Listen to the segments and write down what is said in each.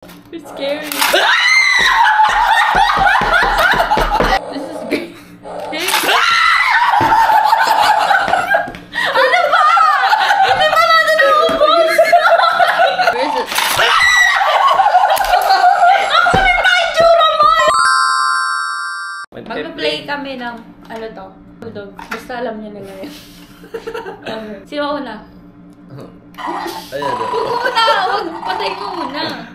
It's scary. This is great. Ano ba? Hindi ba natin naubos? Where is it? Ako rin tayo tsura mo! Mag-play kami ng, ano to? Bulldog. Basta alam niya na ngayon. Sino una? Ayan. Huwag muna! Huwag patay mo muna!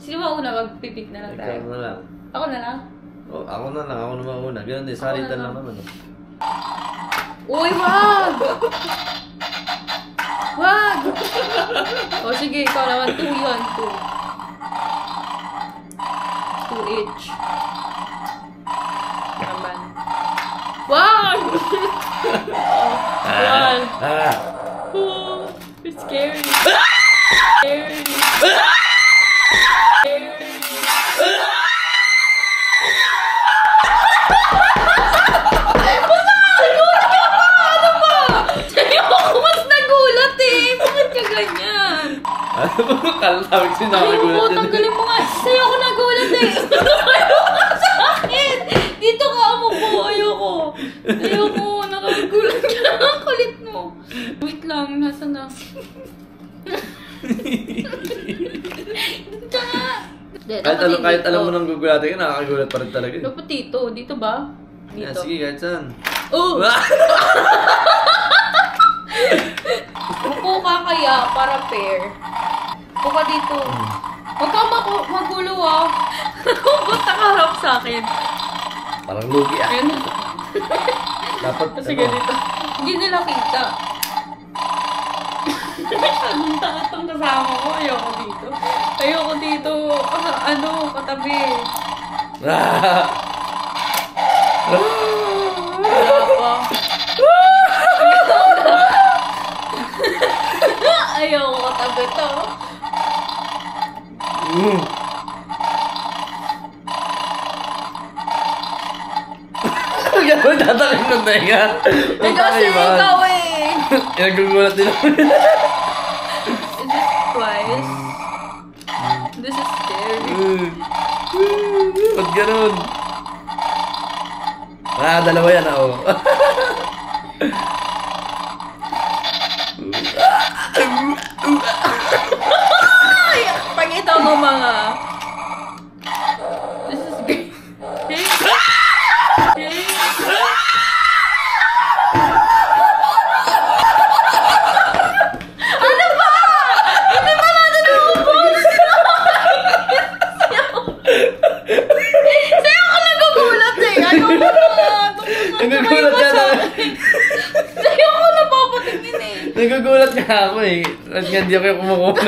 Sino ba una? Magpipik na lang tayo. Ikaw na lang. Ako na lang? Oh, ako na lang. Ako naman una. Ganun din. Salitan lang naman. Uy, wag! Wag! O sige, ikaw naman. 2 yun. 2 each. Naman. Wag! Wag! Oh, it's scary. Scary. Kalawag siya nakagulat yun. Tanggalin mo nga. Sa'yo ako nagulat eh. Ayaw ka sa akin. Dito ka umupo. Ayoko. Ayoko. Nakagulat ka. Ang kulit mo. Wait lang. Nasa na? Dito nga. Kahit alam mo nang gugulatin ka, nakakagulat pa rin talaga. Dapat dito. Dito ba? Dito. Yeah, sige, kahit saan. Oh! Upo ka kaya para fair. Upo ka dito. Huwag kang magulo ah. Ba't nakaharap sa akin? Parang lugi ah. Ayun. Dapat Sige dito. Hindi nila kita. Masyadong taas ang kasama ko. Ayoko dito. Ayoko dito. Katabi. Wala pa. Ayoko katabi to. Gano'n tatakin ng tenga. Kasi ikaw eh. Nagugulat din ako. Is this twice? This is scary. Ba't gano'n? Dalawa yan ako. Pakita mo mga. This is great. Ano ba? Hindi ba natin naubos? Sa'yo ako nagugulat eh. Ayoko na. Nagugulat ka na. Sa'yo ako napapatingin eh. Nagugulat nga ako eh. At nga hindi ako yung kumukuha.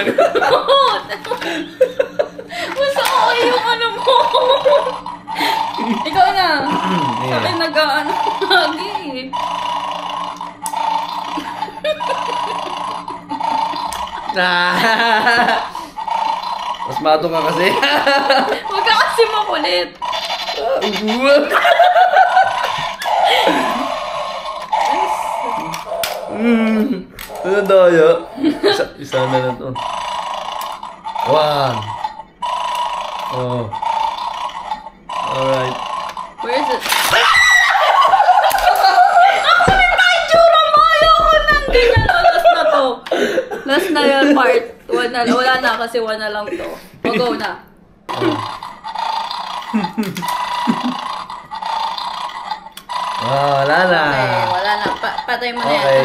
Basta ako yung ano mo. Ikaw na. Sa akin nag-ano lagi eh. Mas mato ka kasi. Huwag ka kasi makulit. Ano daya? Isa na lang to. 1. Oh. Alright. Where is it? Ako rin tayo tsura mo! Ayoko nang ganyan. Last na to. Last na yan part. Wala na kasi 1 na lang to. Go na. Wala na. Okay, wala na. Patay mo na yan. Okay.